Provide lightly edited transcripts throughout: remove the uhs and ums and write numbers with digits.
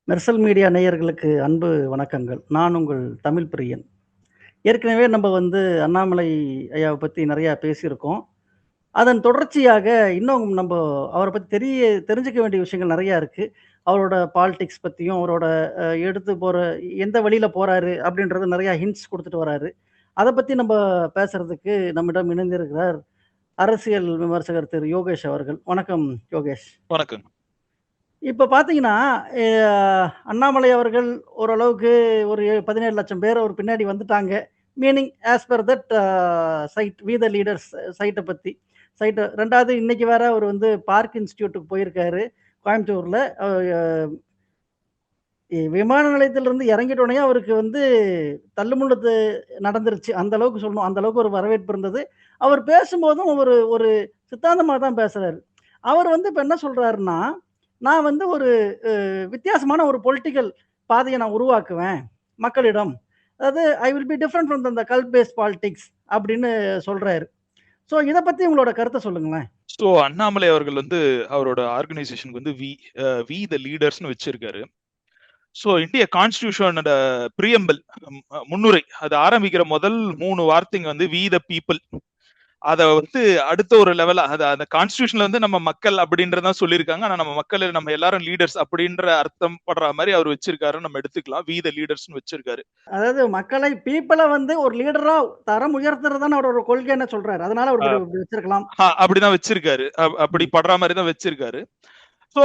Mersal media நேயர்களுக்கு அன்பு வணக்கங்கள். நான் உங்கள் தமிழ் பிரியன். ஏற்கனவே நம்ம அண்ணாமலை ஐயாவ பத்தி நெறையா பேசியிருக்கோம். அதன் தொடர்ச்சியாக இன்னும் அவர பத்தி தெரிஞ்சுக்க வேண்டிய விஷயங்கள் நெறையா இருக்கு. அவரோட பாலிடிக்ஸ் பத்தியும், அவரோட எடுத்து போற எந்த வழியில போறாரு அப்படின்றது நெறையா ஹிண்ட்ஸ் குடுத்துட்டு வராரு. அத பத்தி பேசுறதுக்கு நம்மிடம் இணைந்திருக்கிறார் அரசியல் விமர்சகர் திரு யோகேஷ் அவர்கள். வணக்கம் யோகேஷ். வணக்கம். இப்ப பார்த்தீங்கன்னா, எ அண்ணாமலை அவர்கள் ஓரளவுக்கு ஒரு 17,00,000 பேர் அவர் பின்னாடி வந்துட்டாங்க. Meaning as per that side we the leaders சைட்ட பத்தி. 2வது இன்னைக்கு வேற அவர் பார்க் இன்ஸ்டிடியூட்டுக்கு போயிருக்காரு கோயம்புத்தூர்ல. அ விமான நிலையத்திலிருந்து இறங்கிட்டோனயே அவருக்கு தள்ளுமுள்ளு நடந்துருச்சு. அந்த அளவுக்கு சொல்லணும். அந்த அளவுக்கு ஒரு வரவேற்பு இருந்தது. அவர் பேசும்போதும் ஒரு ஒரு சித்தாந்தமா தான் பேசுறாரு. அவர் இப்ப என்ன சொல்றாருன்னா, நான் ஒரு வித்தியாசமான ஒரு பொலிட்டிக்கல் பாதைய நான் உருவாக்குவேன் மக்களிடம். அதாவது I will be different from the cult based politics அப்படின்னு சொல்றாரு. ஸோ இத பத்தி உங்களோட கருத்த சொல்லுங்களேன். ஸோ அண்ணாமலை அவர்கள் அவரோட ஆர்கனைசேஷனுக்கு வி த லீடர்ஸ்னு வச்சிருக்காரு. ஸோ இந்திய கான்ஸ்டிடியூஷனோட பிரியம்பிள் முன்னுரை அது ஆரம்பிக்கிற முதல் 3 வார்த்தைங்க வி த பீப்புள். அத அடுத்த ஒரு லெவலா அந்த கான்ஸ்டிடியூஷன்ல நம்ம மக்கள் அப்படின்றத சொல்லியிருக்காங்க. ஆனா நம்ம மக்கள் நம்ம எல்லாரும் லீடர்ஸ் அப்படின்ற அர்த்தம் படுற மாதிரி அவர் வச்சிருக்காருன்னு நம்ம எடுத்துக்கலாம். வி த லீடர்ஸ்னு வச்சிருக்காரு. அதாவது மக்களை பீப்பிள ஒரு லீடரா தரம் உயர்த்துறதுதான் அவரோட கொள்கைன்னு சொல்றாரு. அதனால அவர் இப்படி வச்சிருக்கலாம். அப்படிதான் வச்சிருக்காரு. அப்படி படுற மாதிரி தான் வச்சிருக்காரு. ஸோ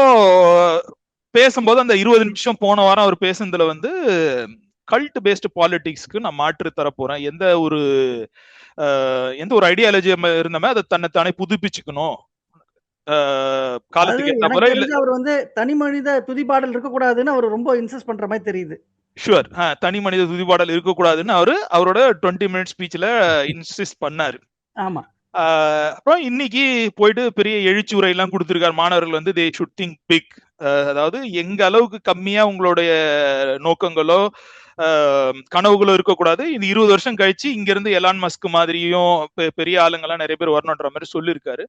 பேசும்போது அந்த 20 நிமிஷம் போன வாரம் அவர் பேசுனதுல கல்ட் பேஸ்ட் பாலிடிக்ஸ்க்கு நான் மாற்று தர போறேன். எந்த ஒரு ஐடியாலஜி இருந்தமே அதை தன்னைத்தானே புதுப்பிச்சுக்கணும். காலத்துக்கு ஏற்ற முறையில் அவர் தனி மனித துதிபாடல் இருக்கக்கூடாதுன்னு அவர் ரொம்ப இன்சிஸ்ட் பண்ற மாதிரி தெரியுது. ஷுவர். தனி மனித துதிபாடல் இருக்கக்கூடாதுன்னு அவரோட 20 மினிட் ஸ்பீச்ல இன்சிஸ்ட் பண்ணாரு. ஆமா. அப்புறம் இன்னைக்கு போயிட்டு பெரிய எழுச்சி உரை எல்லாம் கொடுத்திருக்காரு. மாணவர்கள் தே ஷுட் திங்க் பிக். அதாவது எங்க அளவுக்கு கம்மியா உங்களுடைய நோக்கங்களோ கனவுகளோ இருக்கக்கூடாது. இது 20 வருஷம் கழிச்சு இங்க இருந்து எலான் மஸ்க் மாதிரியும் பெரிய ஆளுங்கெல்லாம் நிறைய பேர் வரணுன்ற மாதிரி சொல்லியிருக்காரு.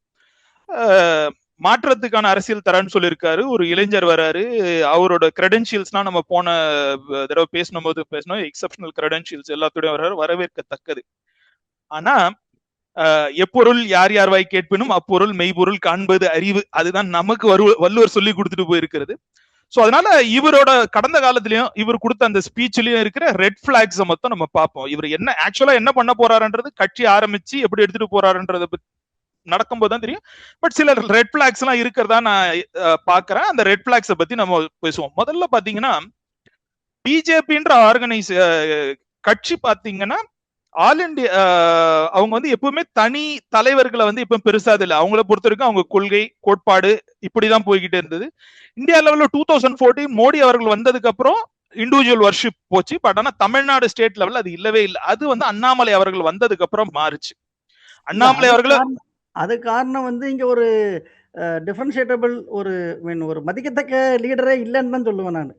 மாற்றத்துக்கான அரசியல் தரன்னு சொல்லியிருக்காரு. ஒரு இளைஞர் வராரு. அவரோட கிரெடென்ஷியல்ஸ்னா நம்ம போன தடவை பேசணும் எக்ஸப்ஷனல் கிரெடென்ஷியல்ஸ் எல்லாத்தோடய வர்றாரு, வரவேற்கத்தக்கது. ஆனா எப்பொருள் யார் யார் வாய் கேட்பினும் அப்பொருள் மெய்பொருள் காண்பது அறிவு. அதுதான் நமக்கு வள்ளுவர் சொல்லி கொடுத்துட்டு போயிருக்கிறது. சோ அதனால இவரோட கடந்த காலத்திலயும் இவர் கொடுத்த அந்த ஸ்பீச்லயும் இருக்கிற ரெட் பிளாக்ஸ் மொத்தம் நம்ம பார்ப்போம். இவர் ஆக்சுவலா என்ன பண்ண போறாருன்றது கட்சி ஆரம்பிச்சு எப்படி எடுத்துட்டு போறாருன்றத நடக்கும்போது தான் தெரியும். பட் சில ரெட் பிளாக்ஸ் எல்லாம் இருக்கிறதா நான் பாக்குறேன். அந்த ரெட் பிளாக்ஸை பத்தி நம்ம பேசுவோம். முதல்ல பாத்தீங்கன்னா பிஜேபின்ற கட்சி பாத்தீங்கன்னா ஆல் இண்டியா அவங்க எப்பவுமே தனி தலைவர்களை எப்பவும் பெருசா இல்லை. அவங்கள பொறுத்த வரைக்கும் அவங்க கொள்கை கோட்பாடு இப்படிதான் போய்கிட்டே இருந்தது. இந்தியா லெவல்ல 2014 மோடி அவர்கள் வந்ததுக்கு அப்புறம் இண்டிவிஜுவல் வர்ஷிப் போச்சு. பட் ஆனா தமிழ்நாடு ஸ்டேட் லெவல்ல அது இல்லவே இல்லை. அது அண்ணாமலை அவர்கள் வந்ததுக்கு அப்புறம் மாறுச்சு. அண்ணாமலை அவர்கள் அது காரணம் இங்க ஒரு டிஃபரன்ஷியேட்டபிள் ஒரு மதிக்கத்தக்க லீடரே இல்லைன்னு தான் சொல்லுவேன் நான்.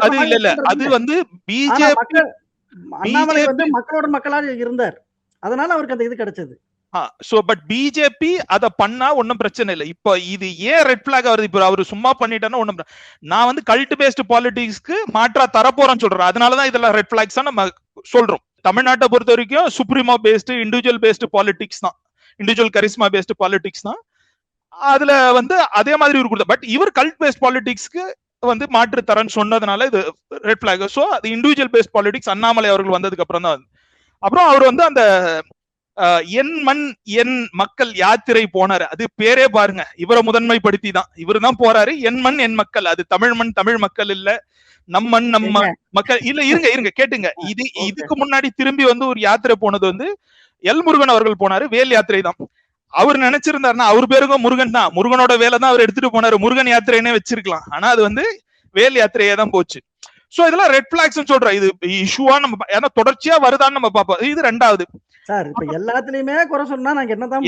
அது இல்ல அது பிஜேபி அண்ணாமலை மக்களோட மக்களா இருந்தார். அதனால அவருக்கு அந்த இது கிடைச்சது. பட் பிஜேபி அத பண்ணா ஒன்னும் பிரச்சனை இல்லை. இப்ப இது ஏன் ரெட் பிளாக் வருது? இப்ப அவரு சும்மா பண்ணிட்டானா ஒண்ணும் நான் கல்ட் பேஸ்ட் பாலிடிக்ஸ்க்கு மாற்றா தரப்போறேன்னு சொல்றேன். அதனாலதான் இதெல்லாம் ரெட் பிளாக்ஸ் நம்ம சொல்றோம். தமிழ்நாட்டை பொறுத்த வரைக்கும் சுப்ரீமா பேஸ்ட் இண்டிவிஜுவல் பேஸ்ட் பாலிடிக்ஸ் தான், இண்டிவிஜுவல் கரிஸ்மா பேஸ்ட் பாலிடிக்ஸ் தான். அதுல அதே மாதிரி இவர் கொடுத்த. பட் இவர் கல்ட் பேஸ்ட் பாலிடிக்ஸ்க்கு மாற்று தரன்னு சொன்னதுனால இது ரெட் பிளாக். சோ அது இண்டிவிஜுவல் பேஸ்ட் பாலிடிக்ஸ் அண்ணாமலை அவர்கள் வந்ததுக்கு அப்புறம் தான் அப்புறம் அவர் அந்த என் மண் என் மக்கள் யாத்திரை போனாரு. அது பேரே பாருங்க, இவரை முதன்மைப்படுத்தி தான் இவரு தான் போறாரு. என் மண் என் மக்கள். அது தமிழ் மண் தமிழ் மக்கள் இல்ல, நம் மண் நம்ம மக்கள் இல்ல. இருங்க கேட்டுங்க. இதுக்கு முன்னாடி திரும்பி ஒரு யாத்திரை போனது எல் முருகன் அவர்கள் போனாரு. வேல் யாத்திரை தான். அவர் நினைச்சிருந்தாருன்னா அவர் பேருக்கும் முருகன் தான், முருகனோட வேலை தான் அவர் எடுத்துட்டு போனாரு. முருகன் யாத்திரைன்னே வச்சிருக்கலாம். ஆனா அது வேல் யாத்திரையே தான் போச்சு. சோ இதெல்லாம் ரெட் பிளாக்ஸ் சொல்றோம். இது இஷ்யூவா நம்ம தொடர்ச்சியா வருதான்னு நம்ம பார்ப்போம். இது ரெண்டாவது. சார் இப்ப எல்லாத்துலயுமே குறை சொன்னா நாங்க என்னதான்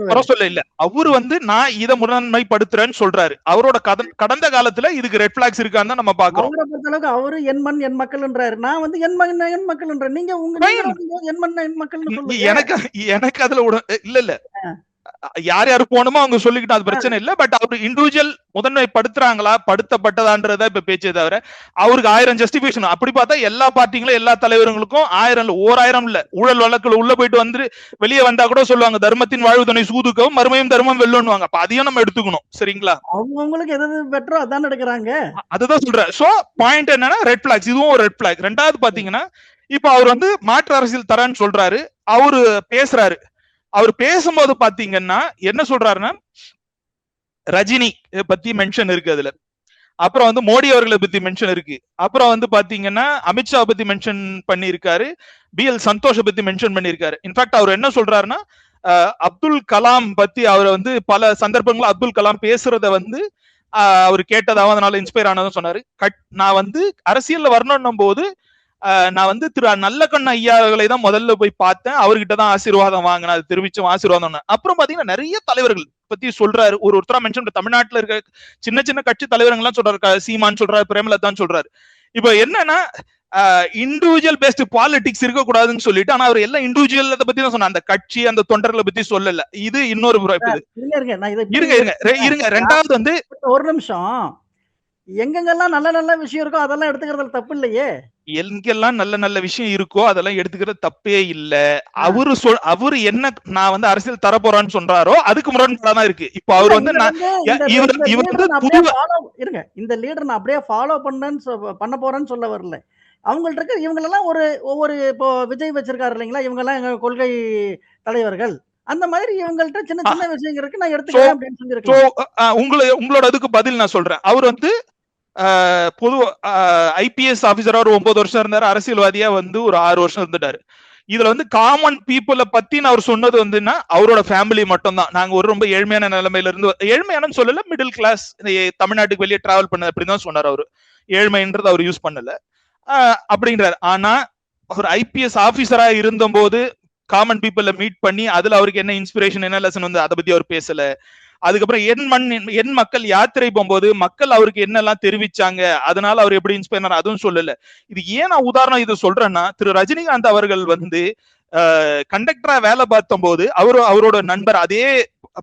குறை சொல்ல இல்ல. அவரு நான் இதை முதன்மைப்படுத்துறேன்னு சொல்றாரு. அவரோட கடந்த காலத்துல இதுக்கு ரெட் பிளாக்ஸ் இருக்கான்னு நம்ம பாக்குறோம். அவரை பொறுத்தளவுக்கு அவரு என் மண் என் மக்கள்ன்றாரு. நான் என் மண் என் மக்கள்ன்ற நீங்க உங்க என் மண் என் மக்கள் எனக்கு அதுல இல்ல யார் யாரு போகணுமோ அவங்க சொல்லிக்கிட்டோம், அது பிரச்சனை இல்ல. பட் அவரு இண்டிவிஜுவல் முதன்மைப்படுத்துறாங்களா படுத்தப்பட்டதான்றத இப்ப பேச்சே தவிர அவருக்கு 1000 ஜஸ்டிபிகேஷன். அப்படி பார்த்தா எல்லா பார்ட்டிங்களும் எல்லா தலைவர்களுக்கும் 1000 1000 இல்ல, ஊழல் வழக்குல உள்ள போயிட்டு வந்து வெளியே வந்தா கூட சொல்லுவாங்க தர்மத்தின் வாழ்வு துணை சூதுக்கவும் மறுமையும் தர்மம் வெல்லுவாங்க. அப்ப அதையும் நம்ம எடுத்துக்கணும். சரிங்களா? அவங்களுக்கு எது பெட்டரோ அதான் எடுக்கிறாங்க. அதுதான் சொல்றேன். சோ பாயிண்ட் என்னன்னா ரெட் பிளாக்ஸ், இதுவும் ஒரு ரெட் பிளாக். ரெண்டாவது பாத்தீங்கன்னா இப்ப அவர் வந்து மாற்று அரசியல் தரேன்னு சொல்றாரு, அவரு பேசுறாரு. அவர் பேசும்போது பாத்தீங்கன்னா என்ன சொல்றாருன்னா ரஜினி பத்தி மென்ஷன் இருக்கு அதுல, அப்புறம் வந்து மோடி அவர்களை பத்தி மென்ஷன் இருக்கு, அப்புறம் வந்து பாத்தீங்கன்னா அமித்ஷா பத்தி மென்ஷன் பண்ணிருக்காரு, BL சந்தோஷ பத்தி மென்ஷன் பண்ணிருக்காரு. இன்ஃபேக்ட் அவர் என்ன சொல்றாருன்னா அப்துல் கலாம் பத்தி அவர் வந்து பல சந்தர்ப்பங்கள் அப்துல் கலாம் பேசுறத வந்து அவர் கேட்டதாவும் அதனால இன்ஸ்பயர் ஆனதும் சொன்னாரு. நான் வந்து அரசியல்ல வரணும் போது நான் வந்து திரு நல்லக்கண்ண ஐயாவை தான் முதல்ல போய் பார்த்தேன், அவர்கிட்ட தான் ஆசீர்வாதம் வாங்கினேன், அது தெரிவிச்சும் ஆசீர்வாதம். அப்புறம் பாத்தீங்கன்னா நிறைய தலைவர்கள் பத்தி சொல்றாரு, ஒருத்தரா மென்ஷன் தமிழ்நாட்டுல இருக்க சின்ன சின்ன கட்சி தலைவர்கள் எல்லாம் சொல்றாரு, சீமான் சொல்றாரு, பிரேமலதான் சொல்றாரு. இப்ப என்னன்னா இண்டிவிஜுவல் பேஸ்ட் பாலிடிக்ஸ் இருக்க கூடாதுன்னு சொல்லிட்டு, ஆனா அவர் எல்லாம் இண்டிவிஜுவல் பத்தி தான் சொன்ன, அந்த கட்சி அந்த தொண்டர்களை பத்தி சொல்லல. இது இன்னொரு இருங்க. ரெண்டாவது வந்து ஒரு நிமிஷம், எங்கெங்கெல்லாம் நல்ல நல்ல விஷயம் இருக்கோ அதெல்லாம் எடுத்துக்கிறதுல தப்பு இல்லையே. எங்கெல்லாம் நல்ல நல்ல விஷயம் இருக்கோ அதெல்லாம் எடுத்துக்கிறது தப்பே இல்ல. அவரு என்ன நான் வந்து அரசியல் தர போறான்னு சொல்றாரோ அதுக்கு முரண்பாடாதான் இருக்கு. இப்ப அவர் வந்து இருங்க, இந்த லீடர் நான் அப்படியே ஃபாலோ பண்ண போறேன்னு சொல்ல வரல. அவங்கள்ட்ட இருக்க இவங்களெல்லாம் ஒவ்வொரு இப்போ விஜய் வச்சிருக்காரு இல்லைங்களா, இவங்கெல்லாம் எங்க கொள்கை தலைவர்கள், அந்த மாதிரி இவங்கள்ட்ட சின்ன சின்ன விஷயங்கள் இருக்கு, நான் எடுத்துக்கிறேன் அப்படின்னு சொல்லியிருக்கேன். உங்களோட அதுக்கு பதில் நான் சொல்றேன். அவர் வந்து பொது IPS ஆபீசரா ஒரு 9 வருஷம் இருந்தாரு, அரசியல்வாதியா வந்து ஒரு 6 வருஷம் இருந்துட்டாரு. இதுல வந்து காமன் பீப்புளை பத்தி அவர் சொன்னது வந்துன்னா அவரோட ஃபேமிலி மட்டும் தான். நாங்க ஒரு ரொம்ப ஏழ்மையான நிலைமையில இருந்து, ஏழ்மையான சொல்லல, மிடில் கிளாஸ், தமிழ்நாட்டுக்கு வெளியே டிராவல் பண்ணது அப்படிதான் சொன்னார். அவரு ஏழ்மைன்றது அவர் யூஸ் பண்ணல அப்படின்றாரு. ஆனா ஒரு IPS ஆபீசரா இருந்த போது காமன் பீப்புள மீட் பண்ணி அதுல அவருக்கு என்ன இன்ஸ்பிரேஷன் என்ன லெசன் வந்து அதை பத்தி அவர் பேசல. அதுக்கப்புறம் என் மக்கள் யாத்திரை போகும்போது மக்கள் அவருக்கு என்னெல்லாம் தெரிவிச்சாங்க, அதனால அவர் எப்படி இன்ஸ்பயர் அதுவும் சொல்லல. இது ஏன் நான் உதாரணம் இது சொல்றேன்னா, திரு ரஜினிகாந்த் அவர்கள் வந்து கண்டக்டரா வேலை பார்த்த போது அவரோட நண்பர், அதே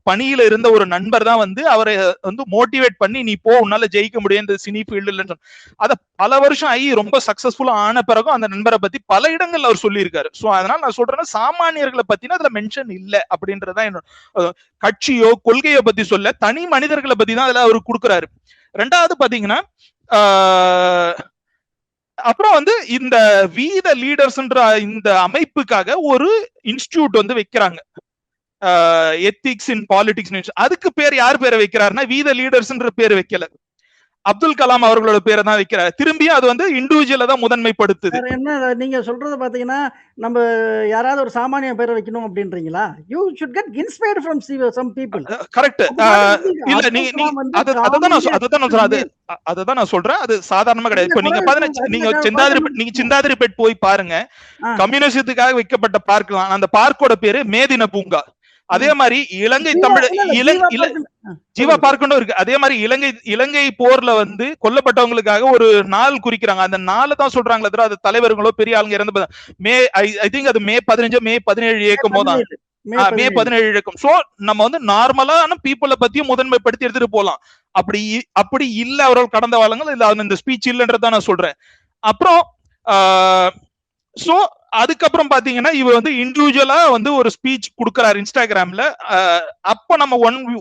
பணியில இருந்த ஒரு நண்பர் தான் வந்து அவரை வந்து மோட்டிவேட் பண்ணி நீ போ உன்னால ஜெயிக்க முடியும் இந்த சினி ஃபீல்டுல. அத பல வருஷம் ஆகி ரொம்ப சக்சஸ்ஃபுல்லா ஆன பிறகும் அந்த நண்பரை பத்தி பல இடங்கள்ல அவர் சொல்லியிருக்காரு. சோ அதனால நான் சொல்றேன்னா சாமானியர்களை பத்தினா அதுல மென்ஷன் இல்ல அப்படின்றதான் என்னோட, கட்சியோ கொள்கையோ பத்தி சொல்ல, தனி மனிதர்களை பத்தி தான் அதுல அவரு கொடுக்குறாரு. ரெண்டாவது பாத்தீங்கன்னா அப்புறம் வந்து இந்த வீத லீடர்ஸ்ன்ற இந்த அமைப்புக்காக ஒரு இன்ஸ்டிடியூட் வந்து வைக்கிறாங்க, எத்திக்ஸ் இன் பாலிடிக்ஸ். அதுக்கு பேர் யார் பேரை வைக்கிறாருன்னா வீத லீடர்ஸ்ன்ற பேர் வைக்கல, அப்துல் கலாம் அவர்களோட பேரை தான் வைக்கிறார். திரும்பியும் அது வந்து இண்டிவிஜுவல தான் முதன்மைப்படுத்துது. என்ன நீங்க சொல்றது பாத்தீங்கன்னா நம்ம யாராவது ஒரு சாமானிய பேரை வைக்கணும் அப்படின்றீங்களா? You should get inspired from some people. Correct. இல்ல நீங்க அததான் நான் சொல்றேன், அது சாதாரணமா கிடையாது. இப்ப நீங்க சிந்தாதிரிப்பேட் போய் பாருங்க, கம்யூனிஸ்டுக்காக வைக்கப்பட்ட பார்க், அந்த பார்க்கோட பேரு மேதின பூங்கா. அதே மாதிரி இலங்கை ஜீவா பார்க்கணும் இருக்கு. அதே மாதிரி இலங்கை போர்ல வந்து கொல்லப்பட்டவங்களுக்காக ஒரு நாள் குறிக்கிறாங்க, அந்த நாளை தான் சொல்றாங்களே தவிர அது தலைவர்களோ பெரிய ஆளுங்க இறந்து ஐ திங்க் அது மே 15 மே 17 இயக்கம் போதான், மே 17 இயக்கம். சோ நம்ம வந்து நார்மலான பீப்புளை பத்தியும் முதன்மைப்படுத்தி எடுத்துட்டு போலாம். அப்படி இல்ல அவர்கள் கடந்த காலங்கள் இல்ல இந்த ஸ்பீச் இல்லன்றதான் நான் சொல்றேன். அப்புறம் சோ அதுக்கப்புறம் பாத்தீங்கன்னா இவர் வந்து இண்டிவிஜுவலா வந்து ஒரு ஸ்பீச் கொடுக்கறாரு இன்ஸ்டாகிராம்ல. அப்ப நம்ம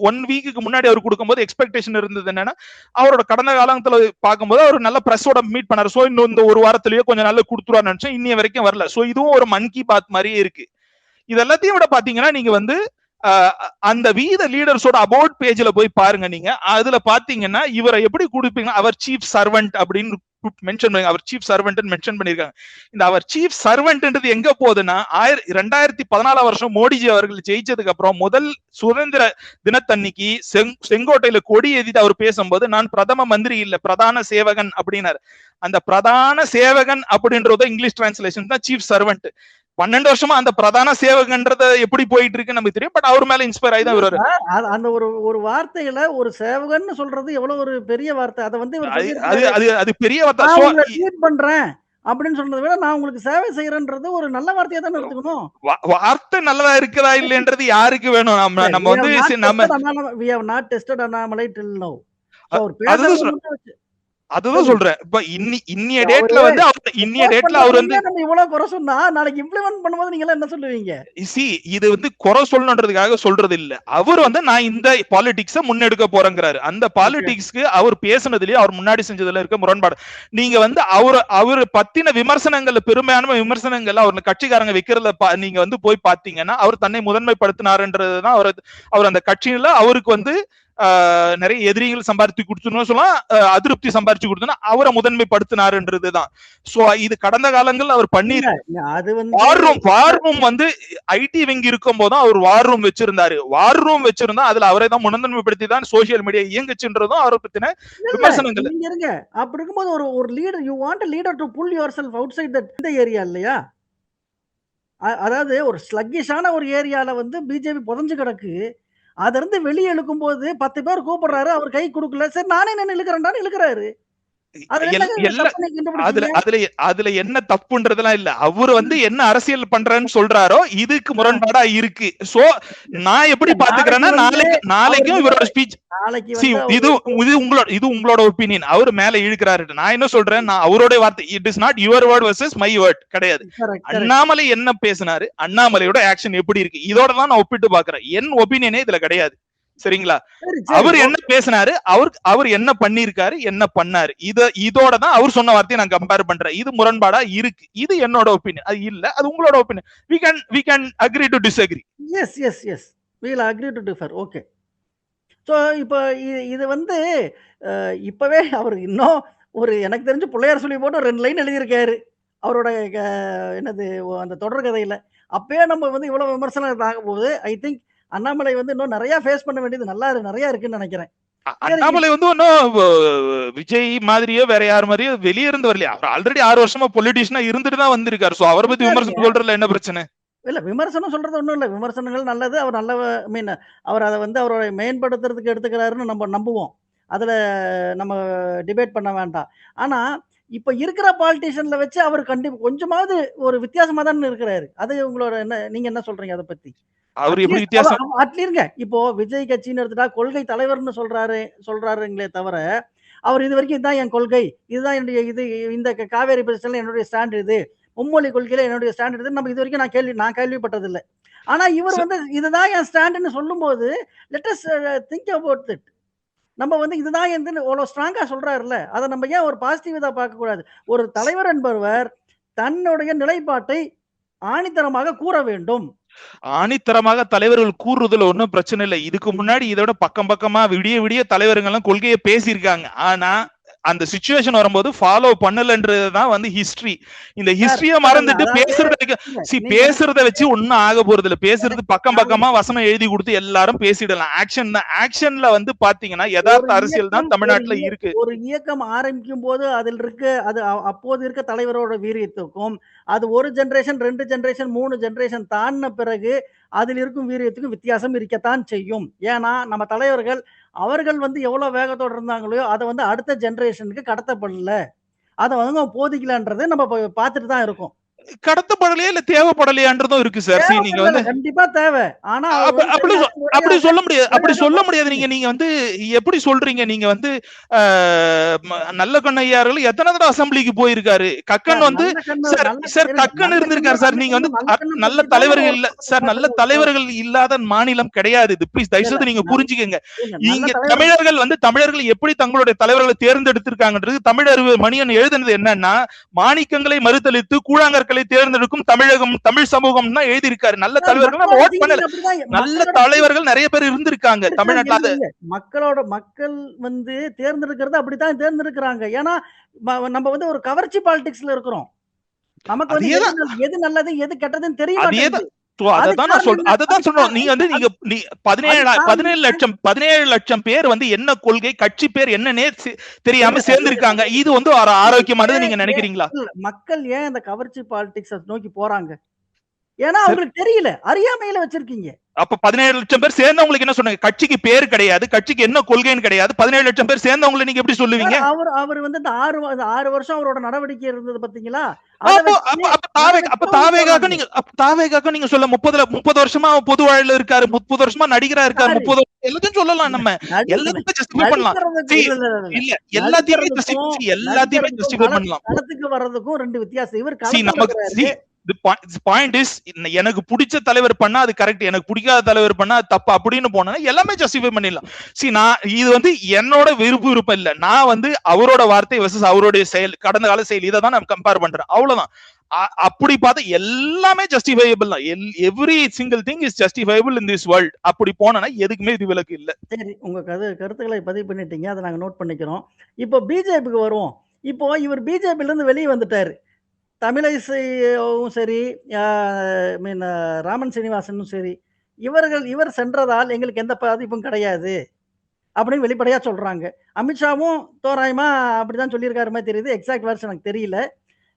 ஒன் வீக்கு முன்னாடி அவர் கொடுக்கும்போது எக்ஸ்பெக்டேஷன் இருந்தது என்னன்னா அவரோட கடந்த காலத்துல பார்க்கும்போது அவர் நல்ல பிரஸோட மீட் பண்ணாரு. சோ இன்னும் இந்த ஒரு வாரத்திலேயே கொஞ்சம் நல்லா கொடுத்துருவாரு நினைச்சேன், இன்னைய வரைக்கும் வரல. சோ இதுவும் ஒரு மன் கி பாத் மாதிரியே இருக்கு. இது எல்லாத்தையும் விட பாத்தீங்கன்னா நீங்க வந்து அந்த வீத லீடர்ஸோட அபவுட் பேஜ்ல போய் பாருங்க. நீங்க அதுல பாத்தீங்கன்னா இவரை எப்படி கொடுப்பீங்க, அவர் சீஃப் சர்வெண்ட் அப்படின்னு மென்ஷன் பண்ணி, அவர் சீஃப் சர்வெண்ட் மென்ஷன் பண்ணிருக்காங்க. இந்த அவர் சீஃப் சர்வெண்ட்ன்றது எங்க போகுதுன்னா 2014 வருஷம் மோடிஜி அவர்கள் ஜெயிச்சதுக்கு அப்புறம் முதல் சுதந்திர தினத்தன்னைக்கு செங்கோட்டையில கொடி ஏத்திட்டு அவர் பேசும்போது நான் பிரதம மந்திரி இல்ல பிரதான சேவகன் அப்படின்னாரு. அந்த பிரதான சேவகன் அப்படின்றத இங்கிலீஷ் டிரான்ஸ்லேஷன் தான் சீஃப் சர்வெண்ட். 12 வருஷமா அந்த பிரதான சேவகன்றத எப்படி போயிட்டு இருக்கு நமக்கு தெரியும். பட் அவர் மேல இன்ஸ்பயர் ஆகி தான் வருவாரு. அந்த ஒரு வார்த்தையில ஒரு சேவகன் சொல்றது எவ்வளவு ஒரு பெரிய வார்த்தை. அத வந்து அது பெரிய வார்த்தை பண்றேன் அப்படின்னு சொன்னதை விட நான் உங்களுக்கு சேவை செய்யறேன்றது ஒரு நல்ல வார்த்தையா தானே எடுத்துக்கணும். வார்த்தை நல்லதா இருக்குதா இல்லைன்றது யாருக்கு வேணும்? நம்ம வந்து நம்ம we have not tested Annamalai till now. அதுதான் சொல்றேன். இப்ப இன்னிய டேட்ல வந்து அவர் வந்து நம்ம இவ்வளவு குறை சொன்னா நாளைக்கு இம்ப்ளிமெண்ட் பண்ணும்போது நீங்க எல்லாம் என்ன சொல்லுவீங்க? இது வந்து குறை சொல்லணுன்றதுக்காக சொல்றது இல்ல. அவர் வந்து நான் இந்த பாலிடிக்ஸ முன்னெடுக்க போறேங்கிறாரு. அந்த பாலிடிக்ஸ்க்கு அவர் பேசுனதுலயே அவர் முன்னாடி செஞ்சதுல இருக்க முரண்பாடு. நீங்க வந்து அவர் பத்தின விமர்சனங்கள்ல பெரும்பான்மை விமர்சனங்கள் அவர் கட்சிக்காரங்க வைக்கிறத நீங்க வந்து போய் பாத்தீங்கன்னா அவர் தன்னை முதன்மைப்படுத்தினாருன்றதுதான் அவர் அந்த கட்சியில அவருக்கு வந்து நிறைய எதிரிகள் சம்பாதிச்சு கொடுத்துன்னு சொல்லலாம், அதிருப்தி சம்பாதிச்சு கொடுத்தா அவரை முதன்மைப்படுத்தினாருன்றதுதான். சோ இது கடந்த காலங்கள் அவர் பண்ணி வார் ரூம் வந்து ஐடி விங் இருக்கும் போதும் அவர் வார் ரூம் வச்சிருந்தாரு. வார் ரூம் வச்சிருந்தா அதுல அவரை தான் முதன்மைப்படுத்தி தான் சோசியல் மீடியா இயங்குச்சுன்றதும் அவரை பத்தின விமர்சனங்கள் இருங்க. அப்படி இருக்கும்போது ஒரு leader, you want a leader to pull yourself outside that area இல்லையா? அதாவது ஒரு ஸ்லக்கிஷான ஒரு ஏரியால வந்து பிஜேபி புதஞ்சு கிடக்கு. அதுல இருந்து வெளியே இழுக்கும் போது 10 பேர் கூப்பிடுறாரு, அவர் கை கொடுக்கல, சரி நானே நின்று இழுக்கிறேன்டான்னு இழுக்கிறாரு. அதுல என்ன தப்புன்றதெல்லாம் இல்ல. அவரு வந்து என்ன அரசியல் பண்றேன்னு சொல்றாரோ இதுக்கு முரண்பாடா இருக்கு. சோ நான் எப்படி பாத்துக்கிறேன்னா நாளைக்கும் இவரோட ஸ்பீச் இது உங்களோட ஒப்பீனியன். அவரு மேல இழுக்கிறாரு. நான் என்ன சொல்றேன், நான் அவரோட வார்த்தை, it is not your word versus my word கிடையாது. அண்ணாமலை என்ன பேசினாரு, அண்ணாமலையோட ஆக்ஷன் எப்படி இருக்கு, இதோட தான் நான் ஒப்பிட்டு பாக்குறேன். என் ஒப்பீனியனே இதுல கிடையாது. சரிங்களா? அவர் என்ன பேசினாரு, அவர் என்ன பண்ணிருக்காரு, என்ன பண்ணாரு, இதோட தான் அவர் சொன்ன வார்த்தையை நான் கம்பேர் பண்றேன். இது முரண்பாடா இருக்கு. இது என்னோட ஒப்பீனியன், அது இல்ல அது உங்களோட opinion. we can agree to disagree. yes we will agree to differ. okay. So இப்போ இது வந்து இப்பவே அவர் இன்னும் ஒரு எனக்கு தெரிஞ்சு பிள்ளையார் சொல்லி போட்டு 2 லைன் எழுதியிருக்காரு அவரோட என்னது அந்த தொடர் கதையில. அப்பயே நம்ம வந்து இவ்வளவு விமர்சனம் ஆக போகுது. ஐ திங்க் அண்ணாமலை வந்து இன்னும் நிறைய ஃபேஸ் பண்ண வேண்டியது நிறைய இருக்குன்னு நினைக்கிறேன். அண்ணாமலை வந்து இன்னும் விஜய் மாதிரியோ வேற யார் மாதிரியோ வெளியே இருந்து வரலையா? அவர் ஆல்ரெடி 6 வருஷமா பொலிட்டிஷியனா இருந்துட்டு தான் வந்திருக்காரு. சோ அவரை பத்தி விமர்சனம் சொல்றதுல என்ன பிரச்சனை? இல்ல விமர்சனம் சொல்றது ஒண்ணும் இல்ல. விமர்சனங்கள் நல்லது. அவர் நல்ல மீன் அவர் அதை வந்து அவரோட மேம்படுத்துறதுக்கு எடுத்துக்கிறாருன்னு நம்ம நம்புவோம். அதுல நம்ம டிபேட் பண்ண வேண்டாம். ஆனா இப்ப இருக்கிற பாலிட்டிஷியன்ல வச்சு அவர் கண்டிப்பா கொஞ்சமாவது ஒரு வித்தியாசமா தான் இருக்கிறாரு. அது உங்களோட என்ன, நீங்க என்ன சொல்றீங்க அதை பத்தி? அவர் எப்படி வித்தியாசம் அட்லீருங்க. இப்போ விஜய் கட்சின்னு எடுத்துட்டா கொள்கை தலைவர்னு சொல்றாருங்களே தவிர அவர் இது வரைக்கும் இதுதான் என் கொள்கை, இதுதான் என்னுடைய இது, இந்த காவேரி பிரச்சனை என்னுடைய ஸ்டாண்ட், இது மும்மொழி கொள்கையில என்னுடைய ஸ்டாண்ட், இது நம்ம இது வரைக்கும் நான் கேள்விப்பட்டது இல்லை. ஆனா இவர் வந்து இதுதான் என் ஸ்டாண்டுன்னு சொல்லும் போது let us think about it. நம்ம வந்து இதுதான் அவ்வளவு ஸ்ட்ராங்கா சொல்றாருல்ல, அதை நம்ம ஏன் ஒரு பாசிட்டிவா பார்க்க கூடாது? ஒரு தலைவர் என்பவர் தன்னுடைய நிலைப்பாட்டை ஆணித்தரமாக கூற வேண்டும். ஆணித்தரமாக தலைவர்கள் கூறுறதுல ஒன்னும் பிரச்சனை இல்லை. இதுக்கு முன்னாடி இதோட பக்கமா விடிய தலைவர்கள் எல்லாம் கொள்கையை பேசியிருக்காங்க. ஆனா அந்த சிச்சுவேஷன் வரும்போது ஃபாலோ பண்ணலன்றதுதான் வந்து ஹிஸ்டரி. இந்த ஹிஸ்டரிய மறந்துட்டு பேசுறத வச்சு ஒன்னும் ஆக போறது இல்ல. பேசுறது பக்கமா வசனம் எழுதி கொடுத்து எல்லாரும் பேசிடலாம். ஆக்ஷன்ல வந்து பாத்தீங்கன்னா யதார்த்த அரசியல் தான் தமிழ்நாட்டுல இருக்கு. ஒரு இயக்கம் ஆரம்பிக்கும் போது அதில் இருக்க அது அப்போது இருக்க தலைவரோட வீரியத்துக்கும், அது ஒரு ஜெனரேஷன் 2 ஜெனரேஷன் 3 ஜெனரேஷன் தாண்டின பிறகு அதில் இருக்கும் வீரியத்துக்கும் வித்தியாசம் இருக்கத்தான் செய்யும். ஏன்னா நம்ம தலைவர்கள் அவர்கள் வந்து எவ்வளவு வேகத்தோடு இருந்தாங்களோ அதை வந்து அடுத்த ஜெனரேஷனுக்கு கடத்தப்படல, அதை வந்து போதிக்கலன்றது நம்ம பார்த்துட்டு தான் இருக்கோம். கடத்தப்படலையா இல்ல தேவைப்படலையான்றதும் இருக்கு சார். நீங்க வந்து கண்டிப்பா தேவை. ஆனா அப்படி சொல்ல முடியாது. நீங்க வந்து எப்படி சொல்றீங்க? நீங்க வந்து நல்ல கண்ணையார்கள் எத்தனை தடவை அசம்பிளிக்கு போயிருக்காரு. கக்கன் வந்து சார் கக்கன் இருந்திருக்காரு சார். நீங்க வந்து நல்ல தலைவர்கள் இல்ல சார், நல்ல தலைவர்கள் இல்லாத மாநிலம் கிடையாது இது. ப்ளீஸ் தயவுசெய்து நீங்க புரிஞ்சுக்கங்க. இங்க தமிழர்கள் எப்படி தங்களுடைய தலைவர்களை தேர்ந்தெடுத்திருக்காங்கன்றது தமிழறிவு மணியன் எழுதுனது என்னன்னா, மாணிக்கங்களை மறுதளித்து கூழாங்கற்களை தேர்ந்தெடுக்கும் தமிழகம் தமிழ் சமூகம் தான் எழுதி இருக்காரு. நல்ல தலைவர்கள் ஓட் பண்ணல, நல்ல தலைவர்கள் நிறைய பேர் இருந்திருக்காங்க தமிழ்நாட்டுல. மக்கள் வந்து தேர்ந்தெடுக்கிறது அப்படித்தான் தேர்ந்தெடுக்கிறாங்க. ஏன்னா நம்ம வந்து ஒரு கவர்ச்சி பாலிடிக்ஸ்ல இருக்கிறோம். நமக்கு வந்து எது நல்லது எது கெட்டதுன்னு தெரியும். அததான் சொல்றோம். நீங்க வந்து 17 லட்சம் பேர் வந்து என்ன கொள்கை, கட்சி பேர் என்னன்னே தெரியாம சேர்ந்திருக்காங்க. இது வந்து ஆரோக்கியமானது நீங்க நினைக்கிறீங்களா? மக்கள் ஏன் இந்த கவர்ச்சி பாலிடிக்ஸ் நோக்கி போறாங்க? ஏன்னா அவங்களுக்கு தெரியல, அறியாமையில வச்சிருக்கீங்க. அப்ப 17 லட்சம் பேர் சேர்ந்தவங்களுக்கு என்ன சொன்னாங்க? கட்சிக்கு பேர் கிடையாது, கட்சிக்கு என்ன கொள்கைன்னு கிடையாது. 17 லட்சம் பேர் சேர்ந்தவங்களை நீங்க எப்படி சொல்லுவீங்க? அவர் வந்து இந்த 6 வருஷம் அவரோட நடவடிக்கை இருந்தது பாத்தீங்களா? தாவேகாக நீங்க சொல்ல 30 வருஷமா பொது வாழ்ல இருக்காரு, 30 வருஷமா நடிகரா இருக்காரு, 30 எல்லாத்தையும் சொல்லலாம். நம்ம எல்லாத்தையும் ஜஸ்டிஃபை பண்ணலாம். இல்ல எல்லாத்தையுமே ஜஸ்டிஃபை பண்ணலாம். களத்துக்கு வர்றதுக்கும் 2 வித்தியாசம். இவர் பாயிண்ட் இஸ், எனக்கு பிடிச்ச தலைவர் பண்ணா அது கரெக்ட், எனக்கு பிடிக்காத தலைவர் பண்ணா அது தப்பு அப்படின்னு போனா எல்லாமே ஜஸ்டிஃபை பண்ணிடலாம். நான் இது வந்து என்னோட விருப்பம் இல்ல, நான் வந்து அவரோட வார்த்தை வெர்சஸ் அவருடைய செயல், கடந்த கால செயல், இதை தான் நான் கம்பேர் பண்றேன், அவ்வளவுதான். அப்படி பார்த்தா எல்லாமே ஜஸ்டிஃபைபிள் தான். Every single thing is justifiable in this world. அப்படி போனா எதுக்குமே இது விலக்கு இல்ல. சரி, உங்க கருத்துக்களை பதிவு பண்ணிட்டீங்க, அதை நாங்க நோட் பண்ணிக்கிறோம். இப்போ பிஜேபிக்கு வருவோம். இப்போ இவர் பிஜேபில இருந்து வெளியே வந்துட்டாரு. தமிழிசையும் சரி, ராமன் சீனிவாசனும் சரி, இவர் சென்றதால் எங்களுக்கு எந்த பாதிப்பும் கிடையாது அப்படின்னு வெளிப்படையா சொல்றாங்க. அமித்ஷாவும் தோராயமா அப்படிதான் சொல்லியிருக்காரு மாதிரி தெரியுது. எக்ஸாக்ட் வேர்ட்ஸ் எனக்கு தெரியல.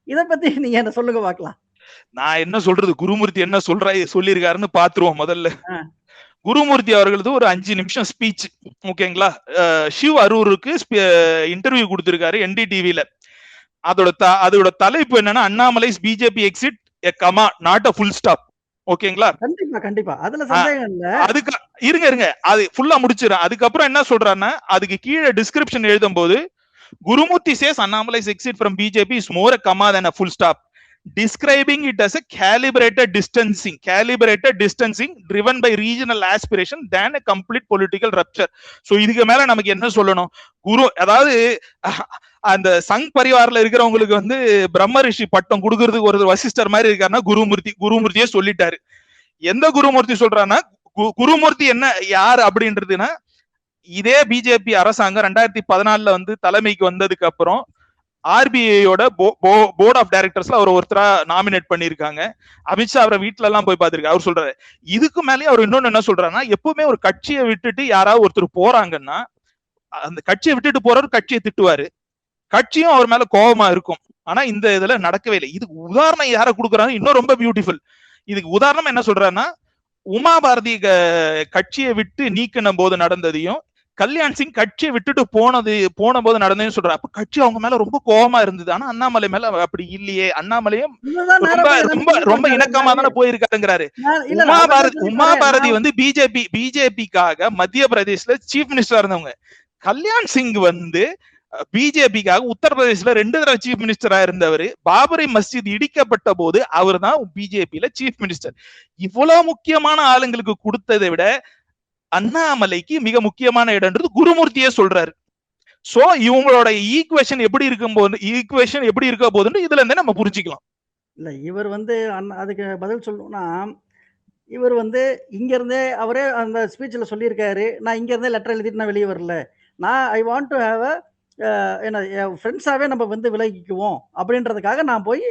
இத பத்தி நீங்க என்ன சொல்லுங்க பார்க்கலாம். நான் என்ன சொல்றது, குருமூர்த்தி என்ன சொல்லியிருக்காருன்னு பாத்துருவோம் முதல்ல. குருமூர்த்தி அவர்களது ஒரு 5 நிமிஷம் ஸ்பீச், ஓகேங்களா, ஷிவ் அரூருக்கு இன்டர்வியூ கொடுத்திருக்காரு NDTVல. அதோட தலைப்பு என்னன்னா, Annamalai's BJP exit a comma not a full stop. ஓகேங்களா? கண்டிப்பா அதுல சந்தேகம் இல்ல. அதுக்கு இருங்க அது ஃபுல்லா முடிச்சிடுறேன். அதுக்கப்புறம் என்ன சொல்றாருன்னா, அதுக்கு கீழே டிஸ்கிரிப்ஷன் எழுதும்போது, Gurumurthy says Annamalai's exit from BJP is more a comma than a full stop, describing it as a calibrated distancing driven by regional aspiration than a complete political rupture. So இதுக்கு மேல நமக்கு என்ன சொல்லணும்? அதாவது அந்த சங் பரிவாரில் இருக்கிறவங்களுக்கு வந்து பிரம்ம ரிஷி பட்டம் கொடுக்கறதுக்கு ஒரு வசிஷ்டர் மாதிரி இருக்காருன்னா குருமூர்த்தியே சொல்லிட்டாரு. எந்த குருமூர்த்தி சொல்றாருன்னா, குருமூர்த்தி என்ன யாரு அப்படின்றதுன்னா, இதே பிஜேபி அரசாங்கம் 2014 வந்து தலைமைக்கு வந்ததுக்கு அப்புறம் ஆர்பிஐயோட போர்ட் ஆஃப் டைரக்டர்ஸ்ல அவர் ஒருத்தரா நாமினேட் பண்ணிருக்காங்க. அமித்ஷா அவரை வீட்டுல எல்லாம் போய் பாத்துருக்காரு. அவர் சொல்றாரு, இதுக்கு மேலேயே அவர் இன்னொன்னு என்ன சொல்றாருன்னா, எப்பவுமே ஒரு கட்சியை விட்டுட்டு யாராவது ஒருத்தர் போறாங்கன்னா, அந்த கட்சியை விட்டுட்டு போறவர் கட்சியை திட்டுவாரு, கட்சியும் அவர் மேல கோபமா இருக்கும். ஆனா இந்த இதுல நடக்கவே இல்லை. இதுக்கு உதாரணம் யார கொடுக்குறாங்க, இன்னும் ரொம்ப பியூட்டிஃபுல். இதுக்கு உதாரணம் என்ன சொல்றாருன்னா, உமா பாரதி கட்சியை விட்டு நீக்கின போது நடந்ததையும், கல்யாண் சிங் கட்சியை விட்டுட்டு போன போது நடந்ததுன்னு சொல்றாரு. அப்ப கட்சி அவங்க மேல ரொம்ப கோபமா இருந்தது. ஆனா அண்ணாமலை மேல அப்படி இல்லையே, அண்ணாமலையும் ரொம்ப இணக்கமா தானே போயிருக்காருங்கிறாரு. உமா பாரதி வந்து பிஜேபிக்காக மத்திய பிரதேஷ்ல சீஃப் மினிஸ்டரா இருந்தவங்க. கல்யாண் சிங் வந்து பிஜேபிக்காக உத்தரப்பிரதேசல 2 தடவை சீஃப் மினிஸ்டரா இருந்தவர். பாபரி மஸ்ஜித் இடிக்கப்பட்ட போது அவர் தான் பிஜேபியில சீஃப் மினிஸ்டர். இவ்வளவு முக்கியமான ஆளுங்களுக்கு கொடுத்ததை விட அண்ணாமலைக்கு மிக முக்கியமான இடம்ன்றது குருமூர்த்தியே சொல்றாரு. சோ இவங்களோட ஈக்குவேஷன் எப்படி இருக்க போதுன்னு இதுல இருந்தே நம்ம புரிஞ்சுக்கலாம். இல்ல, இவர் வந்து அதுக்கு பதில் சொல்லணும்னா, இவர் வந்து இங்க இருந்தே அவரே அந்த ஸ்பீச்ல சொல்லியிருக்காரு, நான் இங்க இருந்தே லெட்டர் எழுதிட்டு நான் வெளியே வரல, நான் ஐ வாண்ட் டு ஹேவ் என்ன ஃப்ரெண்ட்ஸாவே நம்ம வந்து விலகிக்குவோம் அப்படின்றதுக்காக நான் போய்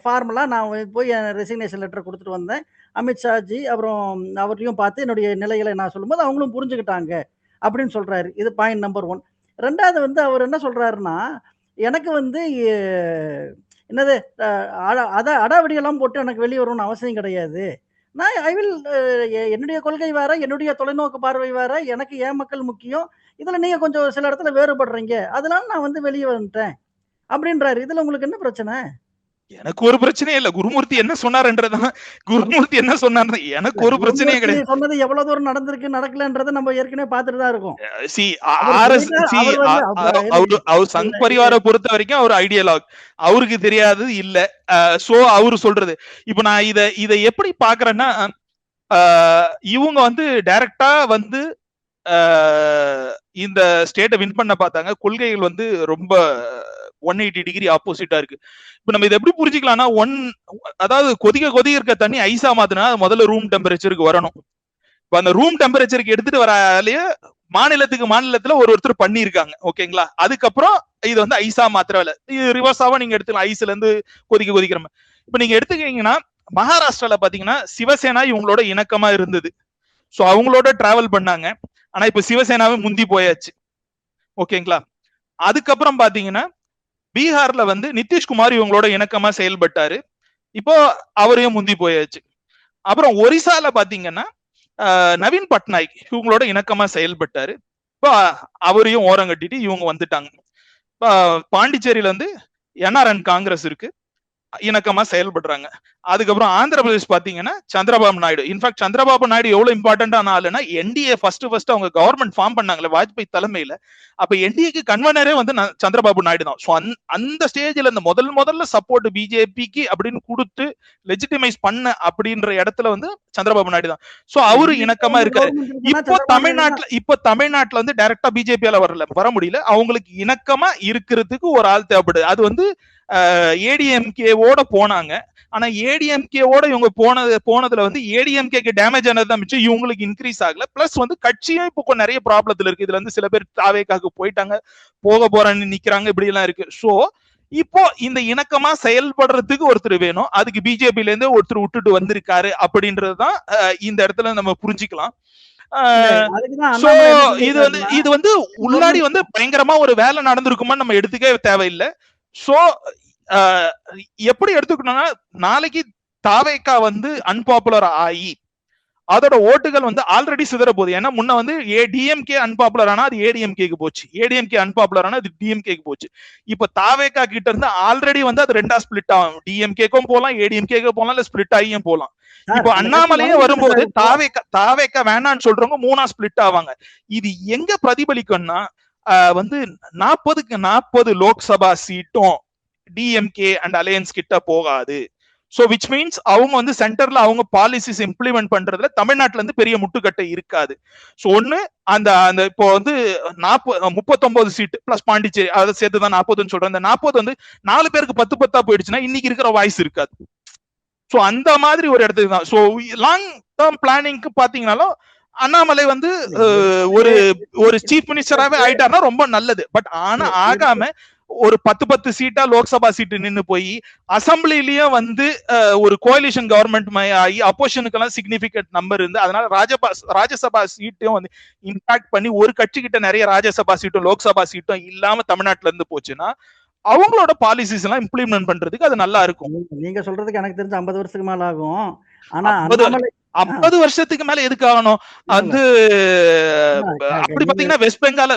ஃபார்மலா நான் போய் ரெசிக்னேஷன் லெட்டர் கொடுத்துட்டு வந்தேன். அமித்ஷாஜி அப்புறம் அவரையும் பார்த்து என்னுடைய நிலைகளை நான் சொல்லும்போது அவங்களும் புரிஞ்சுக்கிட்டாங்க அப்படின்னு சொல்றாரு. இது பாயிண்ட் நம்பர் 1. 2வது வந்து அவர் என்ன சொல்றாருன்னா, எனக்கு வந்து என்னது அடாவடியெல்லாம் போட்டு எனக்கு வெளியே வரணும்னு அவசியம் கிடையாது. நான் என்னுடைய கொள்கை வேற, என்னுடைய தொலைநோக்கு பார்வை வேற, எனக்கு ஏன் மக்கள் முக்கியம், இதுல நீங்க கொஞ்சம் சில இடத்துல வேறுபடுறீங்க, அதனால நான் வந்து வெளியே வந்துட்டேன் அப்படின்றாரு. இதுல உங்களுக்கு என்ன பிரச்சனை? எனக்கு ஒரு பிரச்சனையும் இல்ல. குருமூர்த்தி என்ன சொன்னாருன்றதான், குருமூர்த்தி என்ன சொன்னாரு, எனக்கு ஒரு பிரச்சனையே கிடையாது. சொன்னது எவ்வளவு தூரம் நடந்திருக்கு நடக்கலன்றதை நம்ம ஏற்கனவே பார்த்துட்டு தான் இருக்கோம். அவர் சங் பரிவாரை பொறுத்த வரைக்கும் அவர் ஐடியலாக், அவருக்கு தெரியாது இல்ல. சோ அவரு சொல்றது இப்ப நான் இத எப்படி பாக்குறேன்னா, இவங்க வந்து டைரக்டா வந்து இந்த ஸ்டேட்டை வின் பண்ண பார்த்தாங்க. கொள்கைகள் வந்து ரொம்ப 180 டிகிரி ஆப்போசிட்டா இருக்கு. இப்ப நம்ம இதை எப்படி புரிஞ்சுக்கலாம்னா, அதாவது கொதிக்க இருக்க தண்ணி ஐஸா மாத்தினா முதல்ல ரூம் டெம்பரேச்சருக்கு வரணும். இப்ப அந்த ரூம் டெம்பரேச்சருக்கு எடுத்துட்டு வராலேயே மாநிலத்துல ஒருத்தர் பண்ணிருக்காங்க, ஓகேங்களா. அதுக்கப்புறம் இது வந்து ஐஸா மாத்திரவில்லை, இது ரிவர்ஸாவா நீங்க எடுத்துக்கலாம், ஐஸ்ல இருந்து கொதிக்கிற மாதிரி. இப்ப நீங்க எடுத்துக்கிட்டீங்கன்னா, மகாராஷ்டிரால பாத்தீங்கன்னா சிவசேனா இவங்களோட இணக்கமா இருந்தது. சோ அவங்களோட டிராவல் பண்ணாங்க. ஆனா இப்ப சிவசேனாவே முந்தி போயாச்சு, ஓகேங்களா. அதுக்கப்புறம் பாத்தீங்கன்னா பீகார்ல வந்து நிதிஷ்குமார் இவங்களோட இணக்கமா செயல்பட்டாரு. இப்போ அவரையும் முந்தி போயாச்சு. அப்புறம் ஒரிசால பாத்தீங்கன்னா நவீன் பட்நாயக் இவங்களோட இணக்கமா செயல்பட்டாரு. இப்போ அவரையும் ஓரம் கட்டிட்டு இவங்க வந்துட்டாங்க. பாண்டிச்சேரியில வந்து என்ஆர்என் காங்கிரஸ் இருக்கு, இணக்கமா செயல்படுறாங்க. அதுக்கப்புறம் ஆந்திர பிரதேஷ் பாத்தீங்கன்னா சந்திரபாபு நாயுடு. இன்ஃபேக்ட் சந்திரபாபு நாயுடு எவ்வளவு இம்பார்ட்டன்டான ஆளுன்னா, என்டிஏ ஃபர்ஸ்ட் அவங்க கவர்மெண்ட் ஃபார்ம் பண்ணாங்களே வாஜ்பாய் தலைமையில, அப்ப என்டிஏக்கு கன்வீனரே வந்து சந்திரபாபு நாயுடு தான். சோ அந்த ஸ்டேஜ்ல இந்த முதல்ல சப்போர்ட் பிஜேபிக்கு அப்படின்னு கொடுத்து லெஜிட்டிமைஸ் பண்ண அப்படின்ற இடத்துல வந்து சந்திரபாபு நாயுடு தான். சோ அவரு இணக்கமா இருக்காரு. இப்போ தமிழ்நாட்டுல வந்து டைரக்டா பிஜேபியால வர முடியல, அவங்களுக்கு இணக்கமா இருக்கிறதுக்கு ஒரு ஆள் தேவைப்படுது. அது வந்து ஏடிஎம்கேவோட போனாங்க. ஆனா ஏடிஎம்கேவோட இவங்க போனதுல வந்து ஏடிஎம்கேக்கு டேமேஜ் ஆனதுதான் மிச்சம், இவங்களுக்கு இன்க்ரீஸ் ஆகல. பிளஸ் வந்து கட்சியும் இப்போ நிறைய ப்ராப்ளத்துல இருக்கு. இதுல வந்து சில பேர் தாவேக்காக்கு போயிட்டாங்க, போக போறான்னு நிக்கிறாங்க, இப்படி எல்லாம் இருக்கு. சோ இப்போ இந்த இணக்கமா செயல்படுறதுக்கு ஒருத்தர் வேணும். அதுக்கு பிஜேபில இருந்து ஒருத்தர் விட்டுட்டு வந்திருக்காரு அப்படின்றதுதான் இந்த இடத்துல நம்ம புரிஞ்சுக்கலாம். இது வந்து உள்ளாடி வந்து பயங்கரமா ஒரு வேலை நடந்திருக்குமா நம்ம எடுத்துக்கவே தேவையில்லை. சோ எப்படி எடுத்துக்கணும்னா, நாளைக்கு தாவேக்கா வந்து அன்பாப்புலர் ஆகி அதோட ஓட்டுகள் வந்து ஆல்ரெடி சிதற போகுது. ஏன்னா முன்ன வந்து டிஎம்கே அன்பாப்புலர் ஆனா அது ஏடிஎம்கேக்கு போச்சு, ஏடிஎம்கே அன்பாப்புலர் ஆனா அது டிஎம்கேக்கு போச்சு. இப்ப தாவேக்கா கிட்ட இருந்து ஆல்ரெடி வந்து அது ரெண்டா ஸ்பிளிட் ஆகும். டிஎம்கேக்கும் போலாம், ஏடிஎம்கேக்கும் போலாம், இல்ல ஸ்பிளிட் ஆகியும் போலாம். இப்போ அண்ணாமலையே வரும்போது தாவேக்கா வேணான்னு சொல்றவங்க மூணா ஸ்பிளிட் ஆவாங்க. இது எங்க பிரதிபலிக்கும்னா, வந்து 40க்கு 40 லோக்சபா சீட்டும் டிஎம்கே அண்ட் அலையன்ஸ் கிட்ட போகாது. சோ விச் மீன்ஸ் அவங்க வந்து சென்டர்ல அவங்க பாலிசிஸ் இம்ப்ளிமெண்ட் பண்றதுல தமிழ்நாட்டுல இருந்து பெரிய முட்டுக்கட்டை இருக்காது. சோ ஒண்ணு அந்த இப்போ வந்து 39 சீட் பிளஸ் பாண்டிச்சேரி அதை சேர்த்துதான் 40ன்னு சொல்றேன். இந்த 40 வந்து 4 பேருக்கு 10 போயிடுச்சுன்னா இன்னைக்கு இருக்கிற வாய்ஸ் இருக்காது. சோ அந்த மாதிரி ஒரு இடத்துக்கு தான். சோ லாங் டேர்ம் பிளானிங்க்கு பாத்தீங்கன்னாலும் அண்ணாமலை வந்து ஒரு சீஃப் மினிஸ்டராகவே ஆயிட்டாருன்னா ரொம்ப நல்லது. பட் ஆனா ஆகாம ஒரு 10 சீட்டா லோக்சபா சீட்டு நின்னு போய் அசம்பிளிலயும் வந்து ஒரு கோலிஷன் கவர்மெண்ட் ஆகி அப்போசிஷனுக்கெல்லாம் சிக்னிபிகன்ட் நம்பர் இருந்து அதனால ராஜ்யசபா சீட்டையும் வந்து இம்பாக்ட் பண்ணி ஒரு கட்சி கிட்ட நிறைய ராஜ்யசபா சீட்டும் லோக்சபா சீட்டும் இல்லாம தமிழ்நாட்டுல இருந்து போச்சுன்னா அவங்களோட பாலிசிஸ் எல்லாம் இம்ப்ளிமெண்ட் பண்றதுக்கு அது நல்லா இருக்கும். நீங்க சொல்றதுக்கு எனக்கு தெரிஞ்ச 50 வருஷத்துக்கு மேல ஆகும். ஆனா 50 வருஷத்துக்கு மேல எதுக்கு ஆகணும்? அது அப்படி பாத்தீங்கன்னா வெஸ்ட் பெங்கால்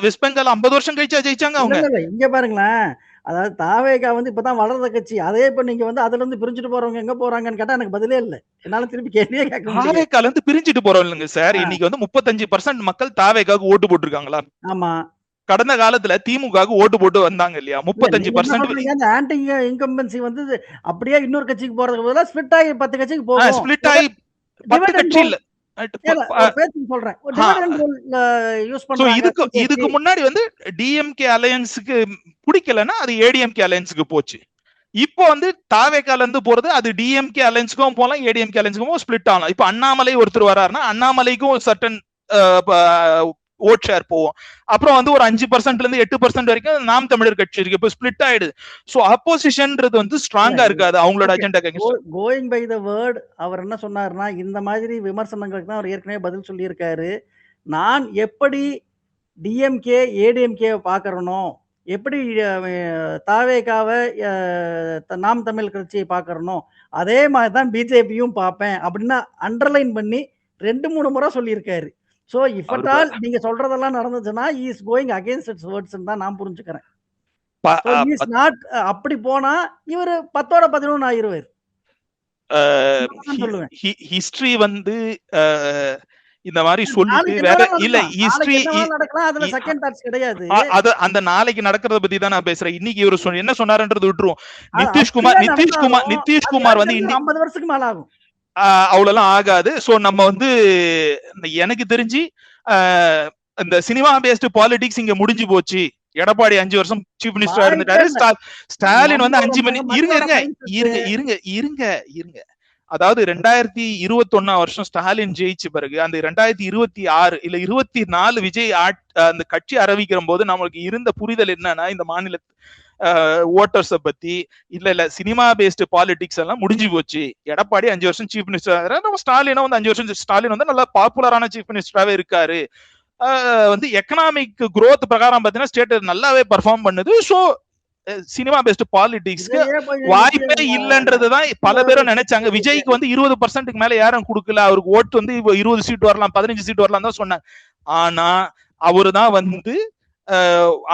50 வருஷம் கழிச்சா ஜெயிச்சாங்க அவங்க. இங்க பாருங்களேன், அதாவது தாவேகா வந்து இப்பதான் வளர்ற கட்சி. அதே இப்ப நீங்க வந்து அதுல இருந்து பிரிஞ்சுட்டு போறவங்க எங்க போறாங்கன்னு கேட்டா எனக்கு பதிலே இல்ல. என்னால திருப்பி கேள்வியே கேட்க முடியல. தாவேகால இருந்து பிரிஞ்சுட்டு போறோம் இல்லைங்க சார். இன்னைக்கு வந்து 35% மக்கள் தாவேகாவுக்கு ஓட்டு போட்டிருக்காங்களா? ஆமா. கடந்த காலத்துல திமுகவுக்கு ஓட்டு போட்டு வந்தாங்க இல்லையா? 35% ஆன்டி இன்கம்பன்சி வந்து அப்படியே இன்னொரு கட்சிக்கு போறதுக்கு பதிலா ஸ்பிளிட் ஆகி 10 கட்சிக்கு போகும். ஸ்பிளிட் ஆகி 10 கட்சி இல்ல. இதுக்கு முன்னாடி வந்து டிஎம்கே அலையன்ஸுக்கு பிடிக்கலன்னா அது ஏடிஎம்கே அலையன்ஸுக்கு போச்சு. இப்போ வந்து தாவேக்கால இருந்து போறது அது டிஎம்கே அலையன்ஸுக்கும் போலாம், ஏடிஎம்கே அலையன்ஸுக்கும் ஸ்பிளிட் ஆகலாம். இப்போ அண்ணாமலை ஒருத்தர் வராருன்னா அண்ணாமலைக்கும் ஒரு சர்டன் ஓட் ஷேர் போவோம். அப்புறம் வந்து ஒரு 5% இருந்து 8% வரைக்கும் நாம் தமிழர் கட்சி இருக்கு. இப்போ ஸ்பிளிட் ஆயிடுது. சோ அப்போசிஷன்ன்றது வந்து ஸ்ட்ராங்கா இருக்காது அவங்களோட agenda. Going by the word அவர் என்ன சொன்னாருன்னா, இந்த மாதிரி விமர்சனங்களுக்கு தான் அவர் ஏற்கனவே பதில் சொல்லி இருக்காரு. நான் எப்படி டிஎம்கே ஏடிஎம்கே பாக்குறனோ, எப்படி தாவேகாவை நாம் தமிழ் கட்சியை பாக்குறனோ அதே மாதிரிதான் பிஜேபியும் பார்ப்பேன் அப்படின்னு அண்டர்லைன் பண்ணி 2-3 முறை சொல்லியிருக்காரு. சோ இஃப் அட் ஆல் நீங்க சொல்றதெல்லாம் நடந்துச்சுன்னா he is going against its words தான் நான் புரிஞ்சுக்கிறேன். he is not அப்படி போனா இவரு 10ஓட 11 ஆயிருவார். ஹிஸ்டரி வந்து இந்த மாதிரி சொல்லிட்டு வேற இல்ல ஹிஸ்டரி நடக்கலாம். அதுல செகண்ட் தாட்ஸ் கிடையாது. அது அந்த நாளைக்கு நடக்கிறத பத்தி தான் நான் பேசுறேன். இன்னைக்கு இவரு என்ன சொன்னாருன்றது விட்டுருவோம். நிதிஷ்குமார் வந்து 50 வருஷத்துக்கு மேல ஆகும். அவ்வளவு ஆகாது. சோ நம்ம வந்து எனக்கு தெரிஞ்சு இந்த சினிமா பேஸ்ட் பாலிடிக்ஸ் இங்க முடிஞ்சு போச்சு. எடப்பாடி 5 வருஷம் சீஃப் மினிஸ்டரா இருந்துட்டாரு. ஸ்டாலின் வந்து 5 மணி இருங்க. அதாவது 2021 வருஷம் ஸ்டாலின் ஜெயிச்ச பிறகு அந்த 2026 இல்ல 24 விஜய் அந்த கட்சி அறிவிக்கிற போது நம்மளுக்கு இருந்த புரிதல் என்னன்னா, இந்த மாநில ஓட்டர்ஸ பத்தி இல்ல சினிமா பேஸ்ட் பாலிடிக்ஸ் எல்லாம் முடிஞ்சு போச்சு. எடப்பாடி 5 வருஷம் சீஃப் மினிஸ்டர், நம்ம ஸ்டாலினும் வந்து 5 வருஷம் ஸ்டாலின் வந்து நல்லா பாப்புலரான சீஃப் மினிஸ்டராவே இருக்காரு. வந்து எக்கனாமிக் குரோத் பிரகாரம் பாத்தீங்கன்னா ஸ்டேட் நல்லாவே பெர்ஃபார்ம் பண்ணுது. சோ சினிமா பேஸ்ட் பாலிடிக்ஸ்க்கு இதையே போய் வாய்ப்பே இல்லன்றதுதான் பல பேரும் நினைச்சாங்க. விஜய்க்கு வந்து 20% மேல யாரும் கொடுக்கல, அவருக்கு ஓட்டு வந்து 20 சீட் வரலாம் 15 சீட் வரலாம் தான் சொன்னாங்க. ஆனா அவருதான் வந்து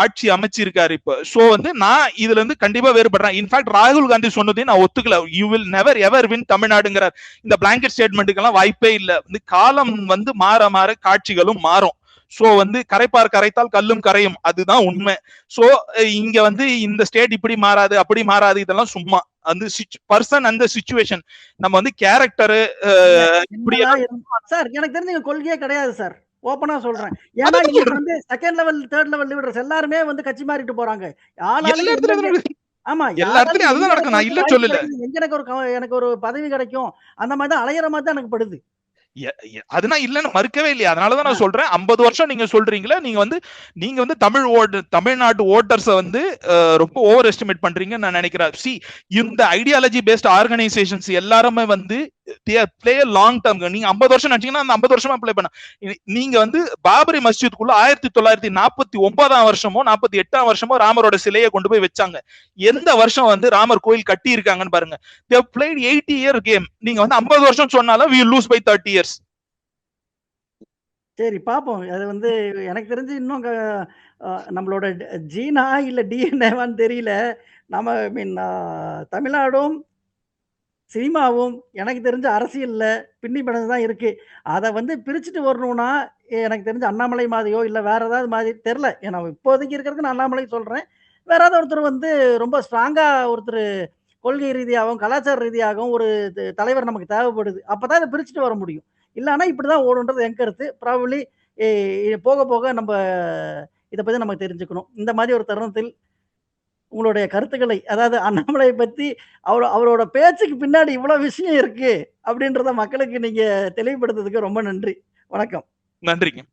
ஆட்சி அமைச்சிருக்காரு இப்ப. சோ வந்து நான் இதுல இருந்து கண்டிப்பா வேறுபடுறேன். இன்ஃபேக்ட் ராகுல் காந்தி சொன்னதையும் நான் ஒத்துக்கல. You will never ever win தமிழ்நாடுங்கிறார். இந்த பிளாங்கெட் ஸ்டேட்மெண்ட்டுக்கு எல்லாம் வாய்ப்பே இல்ல. இந்த காலம் வந்து மாற மாற காட்சிகளும் மாறும். சோ வந்து கரைப்பார் கரைத்தால் கல்லும் கரையும், அதுதான் உண்மை. சோ இங்க வந்து இந்த ஸ்டேட் இப்படி மாறாது அப்படி மாறாது, இதெல்லாம் சும்மா வந்து பர்சன் அந்த சிச்சுவேஷன். நம்ம வந்து கேரக்டர் இப்படி சார் எனக்கு தெரிஞ்ச கொள்கையே கிடையாது சார். ஓப்பனா சொல்றேன். ஏன்னா இன்னைக்கு வந்து second level, third level leaders எல்லாருமே வந்து கட்சி மாறிட்டு போறாங்க. ஆமா, எல்லா இடத்துலயும் அதுதான் நடக்கும். நான் இல்ல சொல்லல. எனக்கு ஒரு பதவி கிடைக்கும் அந்த மாதிரி தான் அலையிற மாதிரி தான் எனக்கு படுது. அதுனா இல்லன்னு மறுக்கவே இல்லையா. அதனாலதான் நான் சொல்றேன் 50 வருஷம் நீங்க சொல்றீங்களா, நீங்க வந்து தமிழ்நாட்டு ஓட்டர்ஸ வந்து ரொம்ப ஓவர் எஸ்டிமேட் பண்றீங்கன்னு நான் நினைக்கிறேன். சி, இந்த ஐடியாலஜி பேஸ்ட் ஆர்கனைசேஷன்ஸ் எல்லாருமே வந்து பிளே லாங் டர்ம். நீங்க 50 வருஷம் நினைச்சீங்கன்னா அந்த 50 வருஷமா பிளே பண்ண. நீங்க வந்து பாபரி மஸ்ஜித்குள்ள 1949 வருஷமோ 48 வருஷமோ ராமரோட சிலையை கொண்டு போய் வச்சாங்க. எந்த வருஷம் வந்து ராமர் கோயில் கட்டி இருக்காங்கன்னு பாருங்க. they have played 80-year game. நீங்க வந்து 50 வருஷம் சொன்னாலும் we lose by 30 years. சரி பாப்போம். அது வந்து எனக்கு தெரிஞ்சு இன்னும் நம்மளோட ஜீனா இல்ல டிஎன்ஏவான்னு தெரியல. நம்ம தமிழ்நாடும் சினிமாவும் எனக்கு தெரிஞ்ச அரசியல்ல பின்னி பிணைஞ்சுதான் இருக்கு. அத வந்து பிரிச்சுட்டு வரணும்னா எனக்கு தெரிஞ்ச அண்ணாமலை மாதிரியோ இல்ல வேற ஏதாவது மாதிரி தெரியல. ஏன்னா இப்போதைக்கு இருக்கிறதுக்கு நான் அண்ணாமலை சொல்றேன். வேற ஏதாவது ஒருத்தர் வந்து ரொம்ப ஸ்ட்ராங்கா ஒருத்தர் கொள்கை ரீதியாகவும் கலாச்சார ரீதியாகவும் ஒரு தலைவர் நமக்கு தேவைப்படுது. அப்பதான் இதை பிரிச்சுட்டு வர முடியும். இல்லைன்னா இப்படிதான் ஓடுன்றது என் கருத்து. ப்ராபபிலி போக போக நம்ம இதை பத்தி நமக்கு தெரிஞ்சுக்கணும். இந்த மாதிரி ஒரு தருணத்தில் உங்களுடைய கருத்துக்களை, அதாவது அண்ணாமலை பத்தி அவரோட பேச்சுக்கு பின்னாடி இவ்வளவு விஷயம் இருக்கு அப்படின்றத மக்களுக்கு நீங்க தெளிவுபடுத்துறதுக்கு ரொம்ப நன்றி. வணக்கம். நன்றிங்க.